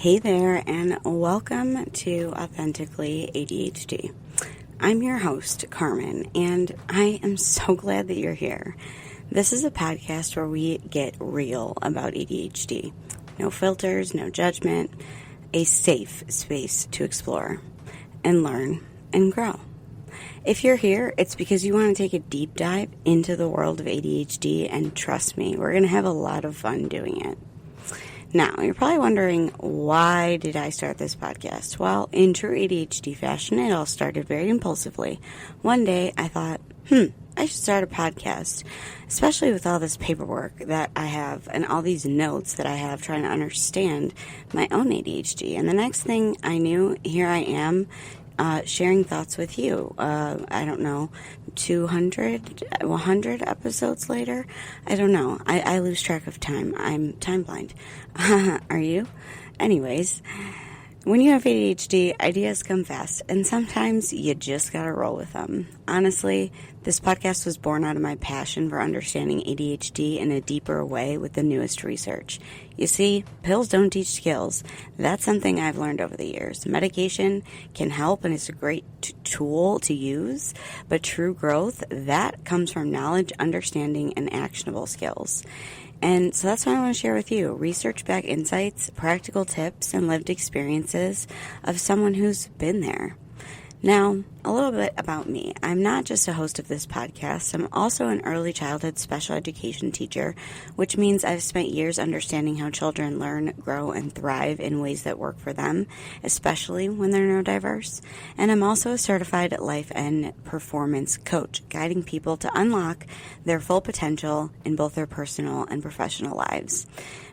Hey there, and welcome to Authentically ADHD. I'm your host, Carmen, and I am so glad that you're here. This is a podcast where we get real about ADHD. No filters, no judgment, a safe space to explore and learn and grow. If you're here, it's because you want to take a deep dive into the world of ADHD, and trust me, we're going to have a lot of fun doing it. Now, you're probably wondering, why did I start this podcast? Well, in true ADHD fashion, it all started very impulsively. One day, I thought, I should start a podcast, especially with all this paperwork that I have and all these notes that I have trying to understand my own ADHD. And the next thing I knew, here I am, sharing thoughts with you. I don't know, 200, 100 episodes later? I don't know. I lose track of time. I'm time blind. Are you? Anyways, when you have ADHD, ideas come fast, and sometimes you just gotta roll with them. Honestly, this podcast was born out of my passion for understanding ADHD in a deeper way with the newest research. You see, pills don't teach skills. That's something I've learned over the years. Medication can help, and it's a great tool to use, but true growth, that comes from knowledge, understanding, and actionable skills. And so that's what I want to share with you. Research-backed insights, practical tips, and lived experiences of someone who's been there. Now, a little bit about me. I'm not just a host of this podcast. I'm also an early childhood special education teacher, which means I've spent years understanding how children learn, grow, and thrive in ways that work for them, especially when they're neurodiverse. And I'm also a certified life and performance coach, guiding people to unlock their full potential in both their personal and professional lives.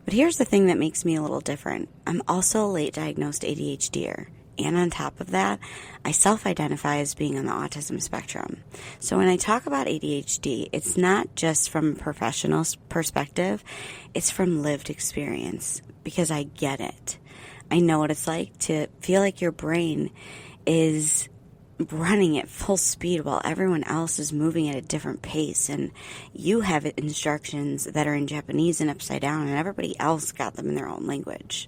But here's the thing that makes me a little different. I'm also a late diagnosed ADHDer. And on top of that, I self-identify as being on the autism spectrum. So when I talk about ADHD, it's not just from a professional perspective, it's from lived experience, because I get it. I know what it's like to feel like your brain is running at full speed while everyone else is moving at a different pace, and you have instructions that are in Japanese and upside down, and everybody else got them in their own language.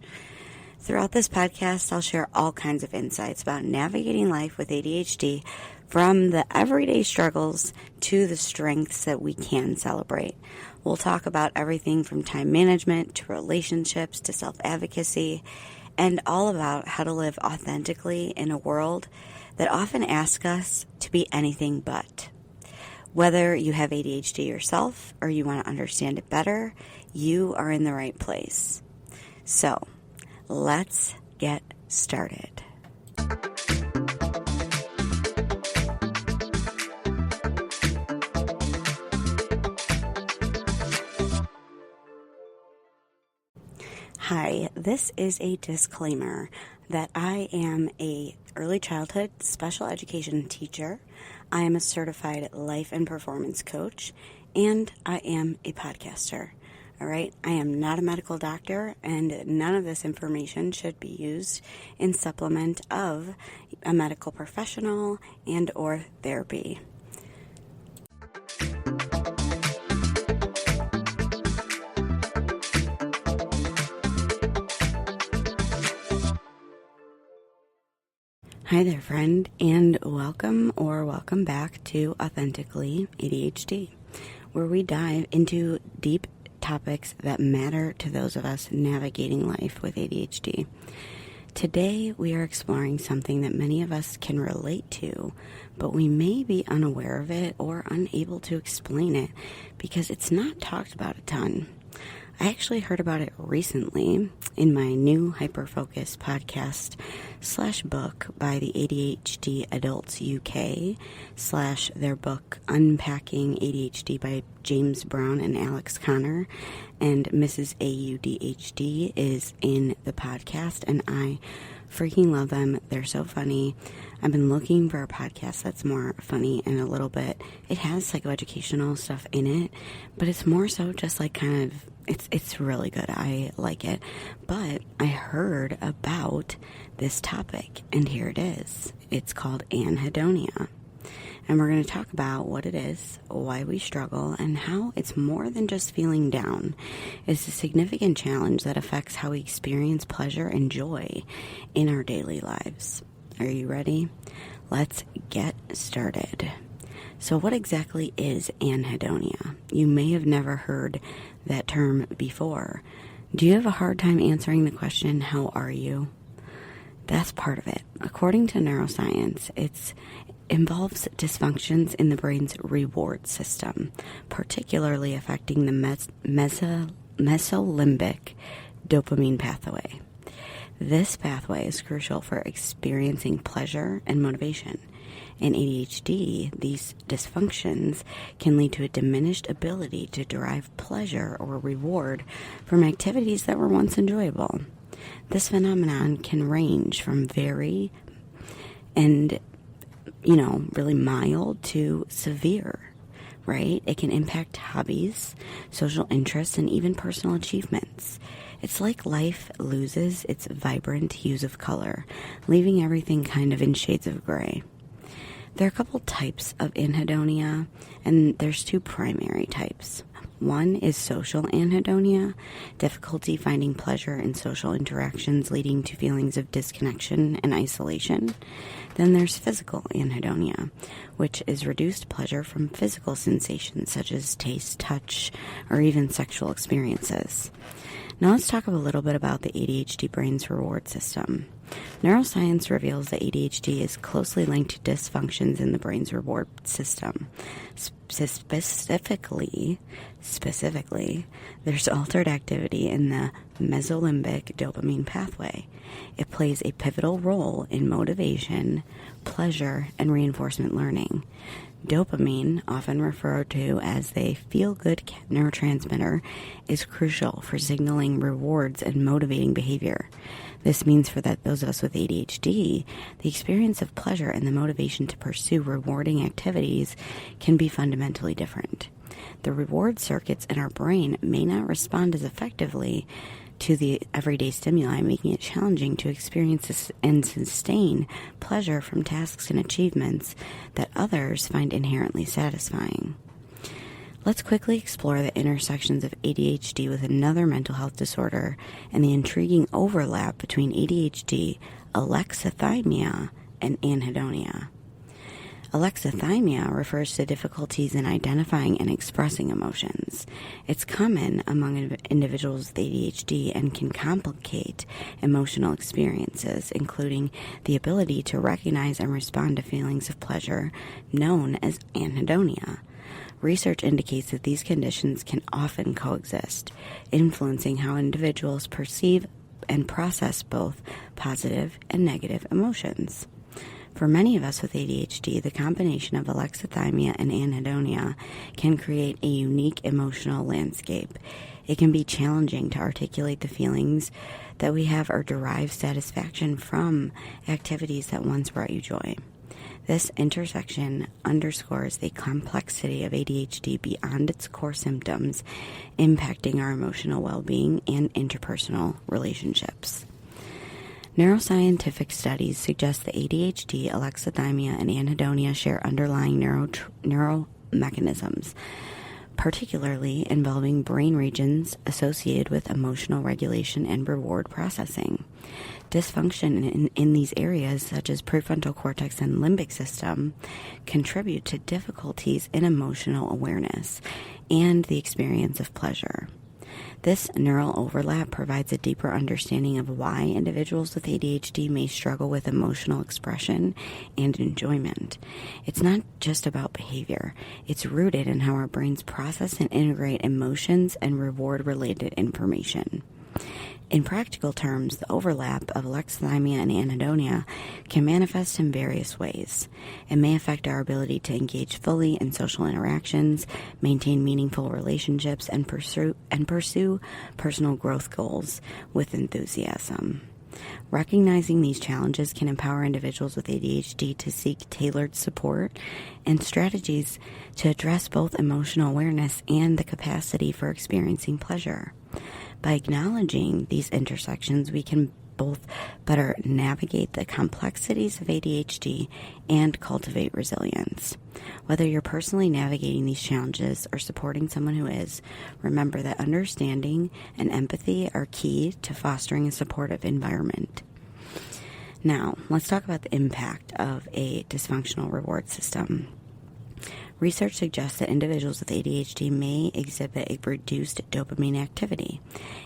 Throughout this podcast, I'll share all kinds of insights about navigating life with ADHD, from the everyday struggles to the strengths that we can celebrate. We'll talk about everything from time management to relationships to self-advocacy, and all about how to live authentically in a world that often asks us to be anything but. Whether you have ADHD yourself or you want to understand it better, you are in the right place. So, let's get started. Hi, this is a disclaimer that I am a early childhood special education teacher. I am a certified life and performance coach, and I am a podcaster. All right, I am not a medical doctor, and none of this information should be used in supplement of a medical professional and or therapy. Hi there, friend, and welcome back to Authentically ADHD, where we dive into deep topics that matter to those of us navigating life with ADHD. Today, we are exploring something that many of us can relate to, but we may be unaware of it or unable to explain it because it's not talked about a ton. I actually heard about it recently in my new hyperfocus podcast / book by the ADHD Adults UK / their book Unpacking ADHD by James Brown and Alex Connor, and Mrs. AuDHD is in the podcast, and I freaking love them. They're so funny. I've been looking for a podcast that's more funny and a little bit, it has psychoeducational stuff in it, but it's more so just like kind of, it's really good. I like it. But I heard about this topic, and here it is. It's called Anhedonia. And we're going to talk about what it is, why we struggle, and how it's more than just feeling down. It's a significant challenge that affects how we experience pleasure and joy in our daily lives. Are you ready? Let's get started. So what exactly is anhedonia? You may have never heard that term before. Do you have a hard time answering the question, how are you? That's part of it. According to neuroscience, it involves dysfunctions in the brain's reward system, particularly affecting the mesolimbic dopamine pathway. This pathway is crucial for experiencing pleasure and motivation. In ADHD, these dysfunctions can lead to a diminished ability to derive pleasure or reward from activities that were once enjoyable. This phenomenon can range from really mild to severe, right? It can impact hobbies, social interests, and even personal achievements. It's like life loses its vibrant hues of color, leaving everything kind of in shades of gray. There are a couple types of anhedonia, and there's two primary types. One is social anhedonia, difficulty finding pleasure in social interactions leading to feelings of disconnection and isolation. Then there's physical anhedonia, which is reduced pleasure from physical sensations such as taste, touch, or even sexual experiences. Now let's talk a little bit about the ADHD brain's reward system. Neuroscience reveals that ADHD is closely linked to dysfunctions in the brain's reward system. Specifically, there's altered activity in the mesolimbic dopamine pathway. It plays a pivotal role in motivation, pleasure, and reinforcement learning. Dopamine, often referred to as the feel-good neurotransmitter, is crucial for signaling rewards and motivating behavior. This means for those of us with ADHD, the experience of pleasure and the motivation to pursue rewarding activities can be fundamentally different. The reward circuits in our brain may not respond as effectively to the everyday stimuli, making it challenging to experience and sustain pleasure from tasks and achievements that others find inherently satisfying. Let's quickly explore the intersections of ADHD with another mental health disorder and the intriguing overlap between ADHD, alexithymia, and anhedonia. Alexithymia refers to difficulties in identifying and expressing emotions. It's common among individuals with ADHD and can complicate emotional experiences, including the ability to recognize and respond to feelings of pleasure, known as anhedonia. Research indicates that these conditions can often coexist, influencing how individuals perceive and process both positive and negative emotions. For many of us with ADHD, the combination of alexithymia and anhedonia can create a unique emotional landscape. It can be challenging to articulate the feelings that we have or derive satisfaction from activities that once brought you joy. This intersection underscores the complexity of ADHD beyond its core symptoms, impacting our emotional well-being and interpersonal relationships. Neuroscientific studies suggest that ADHD, alexithymia, and anhedonia share underlying neural mechanisms, particularly involving brain regions associated with emotional regulation and reward processing. Dysfunction in these areas, such as prefrontal cortex and limbic system, contribute to difficulties in emotional awareness and the experience of pleasure. This neural overlap provides a deeper understanding of why individuals with ADHD may struggle with emotional expression and enjoyment. It's not just about behavior. It's rooted in how our brains process and integrate emotions and reward-related information. In practical terms, the overlap of alexithymia and anhedonia can manifest in various ways. It may affect our ability to engage fully in social interactions, maintain meaningful relationships, and pursue personal growth goals with enthusiasm. Recognizing these challenges can empower individuals with ADHD to seek tailored support and strategies to address both emotional awareness and the capacity for experiencing pleasure. By acknowledging these intersections, we can both better navigate the complexities of ADHD and cultivate resilience. Whether you're personally navigating these challenges or supporting someone who is, remember that understanding and empathy are key to fostering a supportive environment. Now, let's talk about the impact of a dysfunctional reward system. Research suggests that individuals with ADHD may exhibit a reduced dopamine activity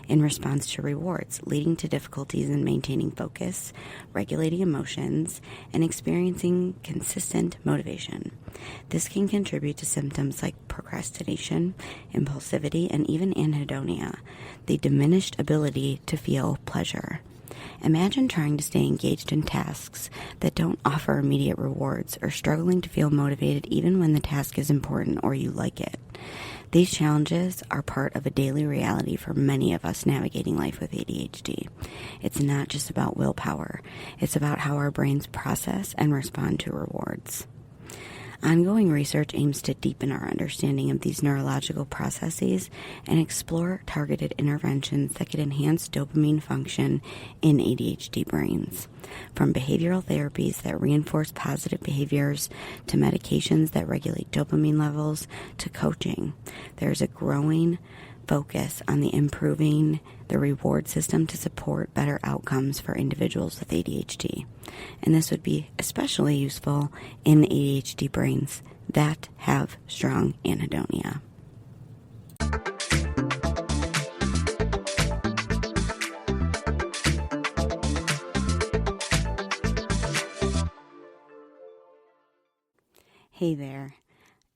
in response to rewards, leading to difficulties in maintaining focus, regulating emotions, and experiencing consistent motivation. This can contribute to symptoms like procrastination, impulsivity, and even anhedonia, the diminished ability to feel pleasure. Imagine trying to stay engaged in tasks that don't offer immediate rewards or struggling to feel motivated even when the task is important or you like it. These challenges are part of a daily reality for many of us navigating life with ADHD. It's not just about willpower. It's about how our brains process and respond to rewards. Ongoing research aims to deepen our understanding of these neurological processes and explore targeted interventions that could enhance dopamine function in ADHD brains. From behavioral therapies that reinforce positive behaviors to medications that regulate dopamine levels to coaching, there's a growing focus on the improving the reward system to support better outcomes for individuals with ADHD. And this would be especially useful in ADHD brains that have strong anhedonia. Hey there.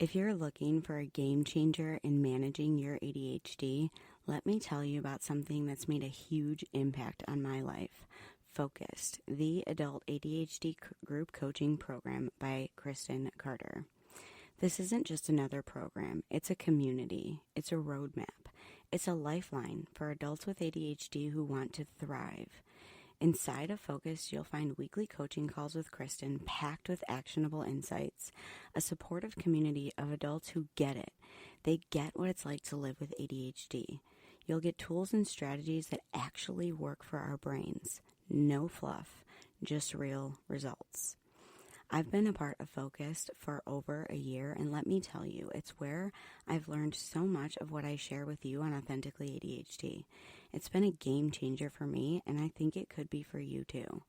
If you're looking for a game changer in managing your ADHD, let me tell you about something that's made a huge impact on my life. Focused, the adult ADHD group coaching program by Kristen Carter. This isn't just another program. It's a community. It's a roadmap. It's a lifeline for adults with ADHD who want to thrive. Inside of Focus, you'll find weekly coaching calls with Kristen packed with actionable insights, a supportive community of adults who get it. They get what it's like to live with ADHD. You'll get tools and strategies that actually work for our brains. No fluff, just real results. I've been a part of Focused for over a year, and let me tell you, it's where I've learned so much of what I share with you on Authentically ADHD. It's been a game changer for me, and I think it could be for you too.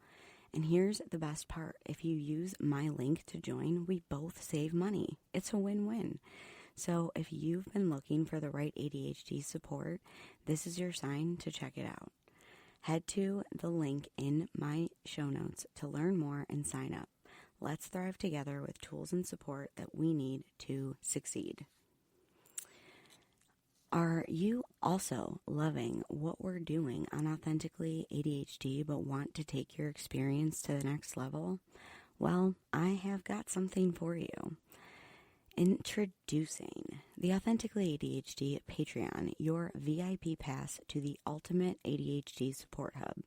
And here's the best part. If you use my link to join, we both save money. It's a win-win. So if you've been looking for the right ADHD support, this is your sign to check it out. Head to the link in my show notes to learn more and sign up. Let's thrive together with tools and support that we need to succeed. Are you also loving what we're doing on Authentically ADHD but want to take your experience to the next level? Well, I have got something for you. Introducing the Authentically ADHD Patreon, your VIP pass to the ultimate ADHD support hub.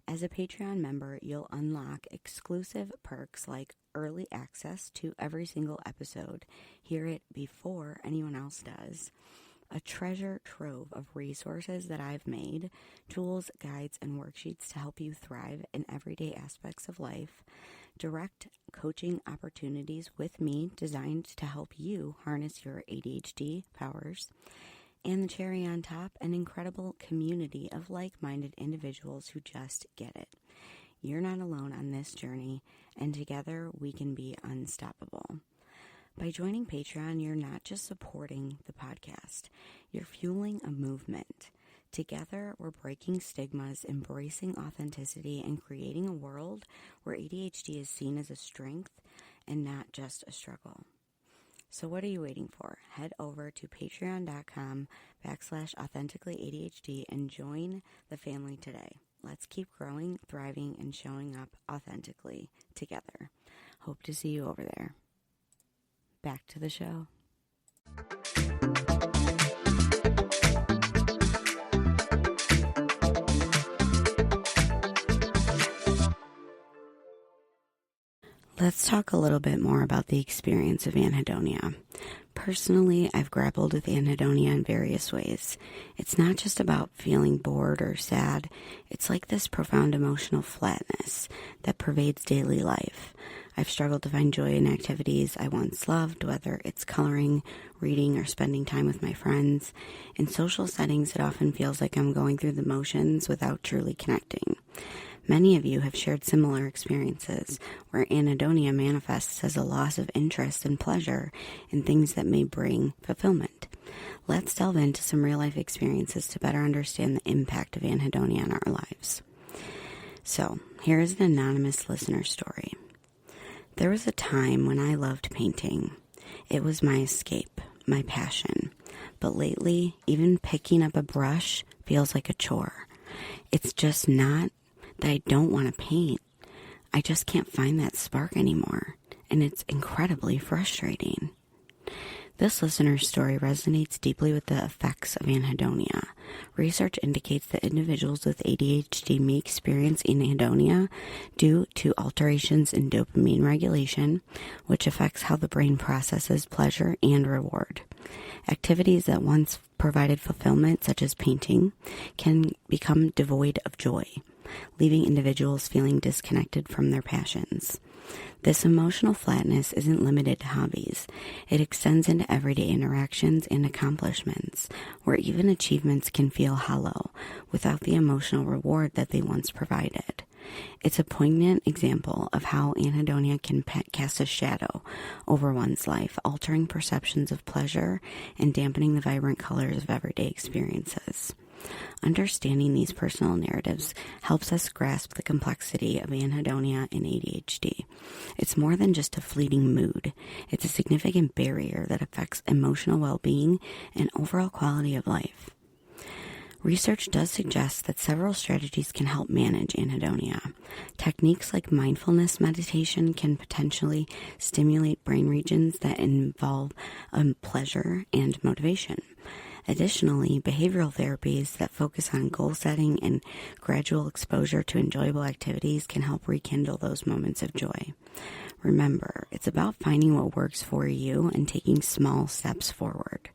As a Patreon member, you'll unlock exclusive perks like early access to every single episode, hear it before anyone else does, a treasure trove of resources that I've made, tools, guides, and worksheets to help you thrive in everyday aspects of life, direct coaching opportunities with me designed to help you harness your ADHD powers, and the cherry on top, an incredible community of like-minded individuals who just get it. You're not alone on this journey, and together we can be unstoppable. By joining Patreon, you're not just supporting the podcast, you're fueling a movement. Together, we're breaking stigmas, embracing authenticity, and creating a world where ADHD is seen as a strength and not just a struggle. So what are you waiting for? Head over to patreon.com/authenticallyADHD and join the family today. Let's keep growing, thriving, and showing up authentically together. Hope to see you over there. Back to the show. Let's talk a little bit more about the experience of anhedonia. Personally, I've grappled with anhedonia in various ways. It's not just about feeling bored or sad. It's like this profound emotional flatness that pervades daily life. I've struggled to find joy in activities I once loved, whether it's coloring, reading, or spending time with my friends. In social settings, it often feels like I'm going through the motions without truly connecting. Many of you have shared similar experiences where anhedonia manifests as a loss of interest and pleasure in things that may bring fulfillment. Let's delve into some real-life experiences to better understand the impact of anhedonia on our lives. So, here is an anonymous listener story. There was a time when I loved painting. It was my escape, my passion. But lately, even picking up a brush feels like a chore. It's just not that I don't want to paint. I just can't find that spark anymore, and it's incredibly frustrating. This listener's story resonates deeply with the effects of anhedonia. Research indicates that individuals with ADHD may experience anhedonia due to alterations in dopamine regulation, which affects how the brain processes pleasure and reward. Activities that once provided fulfillment, such as painting, can become devoid of joy, leaving individuals feeling disconnected from their passions. This emotional flatness isn't limited to hobbies. It extends into everyday interactions and accomplishments, where even achievements can feel hollow without the emotional reward that they once provided. It's a poignant example of how anhedonia can cast a shadow over one's life, altering perceptions of pleasure and dampening the vibrant colors of everyday experiences. Understanding these personal narratives helps us grasp the complexity of anhedonia and ADHD. It's more than just a fleeting mood. It's a significant barrier that affects emotional well-being and overall quality of life. Research does suggest that several strategies can help manage anhedonia. Techniques like mindfulness meditation can potentially stimulate brain regions that involve pleasure and motivation. Additionally, behavioral therapies that focus on goal setting and gradual exposure to enjoyable activities can help rekindle those moments of joy. Remember, it's about finding what works for you and taking small steps forward.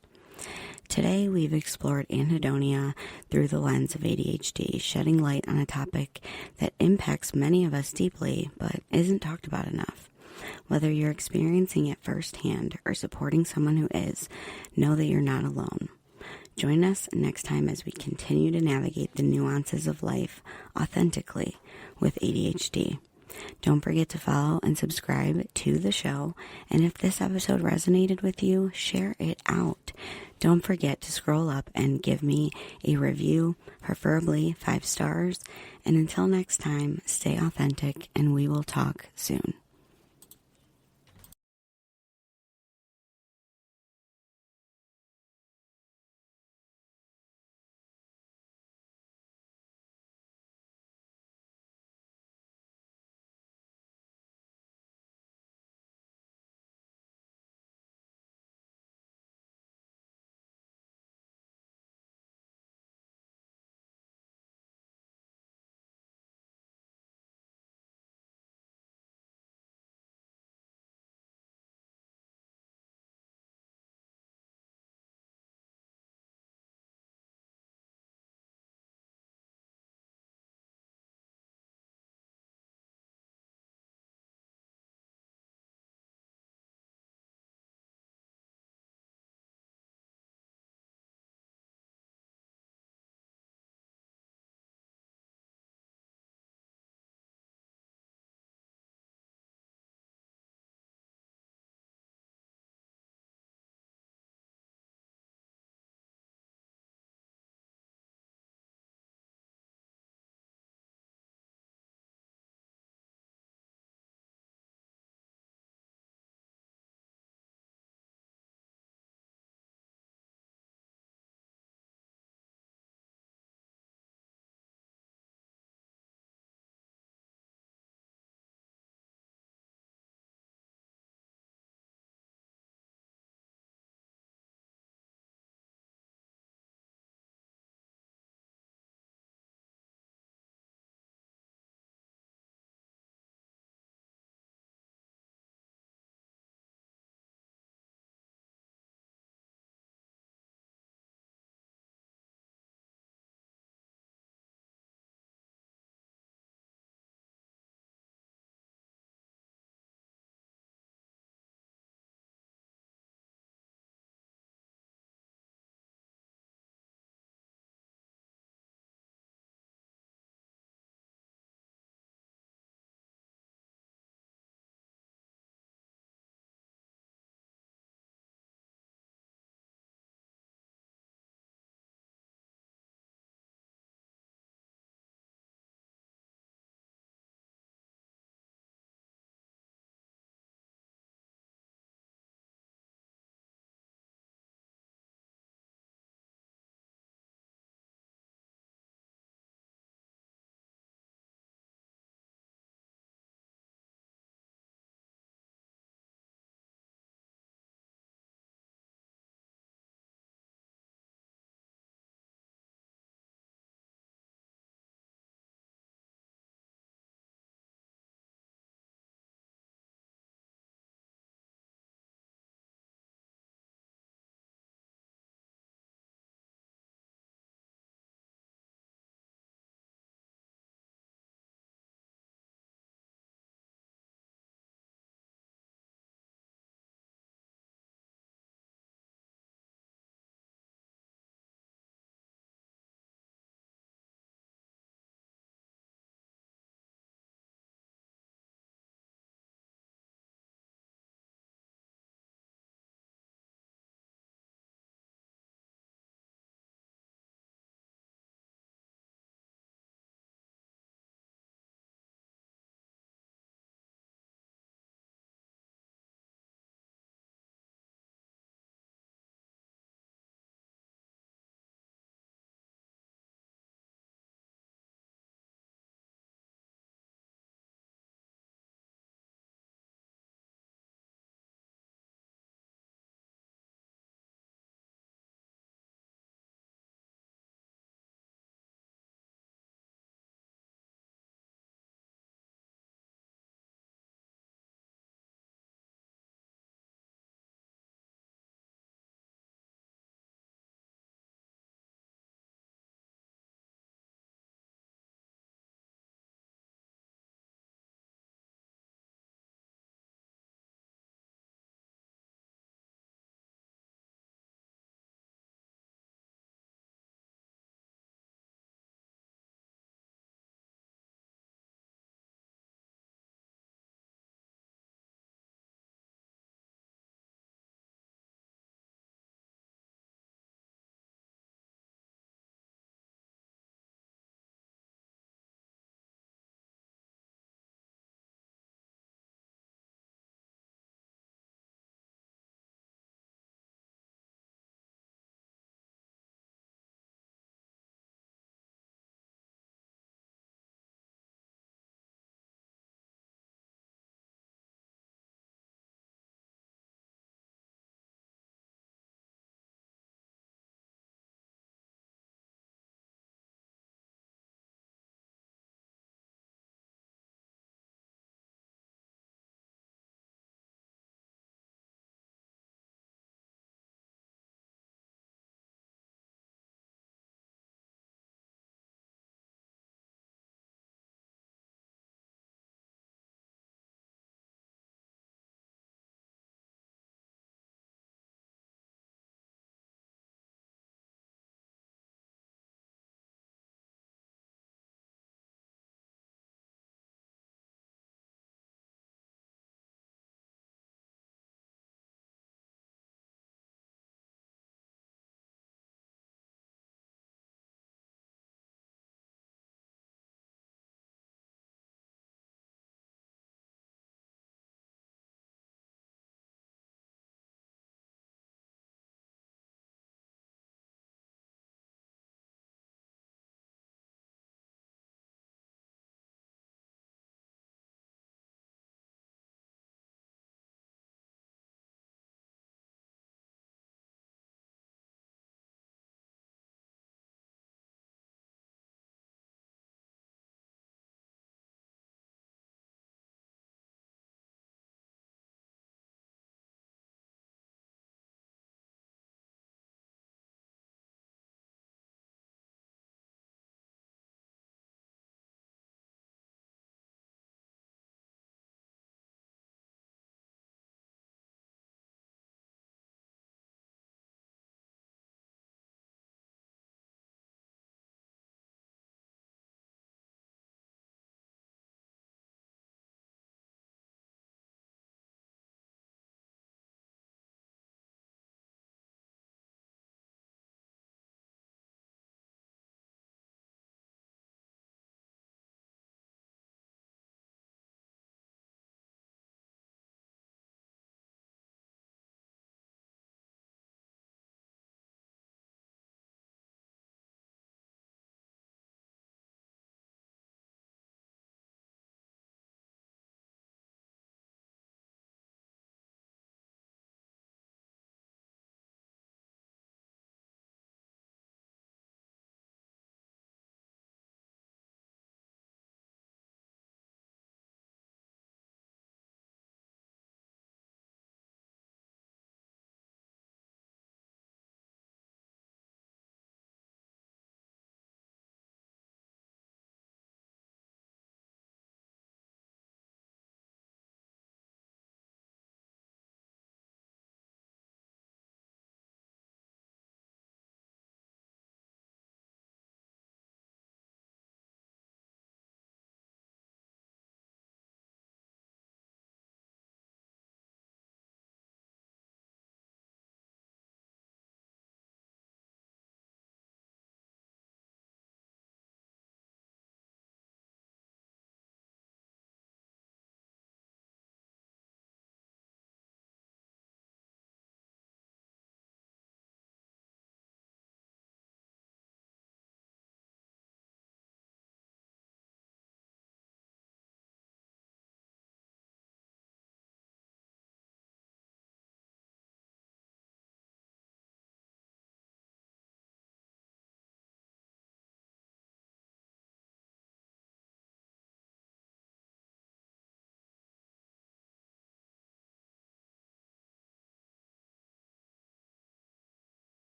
Today, we've explored anhedonia through the lens of ADHD, shedding light on a topic that impacts many of us deeply, but isn't talked about enough. Whether you're experiencing it firsthand or supporting someone who is, know that you're not alone. Join us next time as we continue to navigate the nuances of life authentically with ADHD. Don't forget to follow and subscribe to the show, and if this episode resonated with you, share it out. Don't forget to scroll up and give me a review, preferably 5 stars. And until next time, stay authentic, and we will talk soon.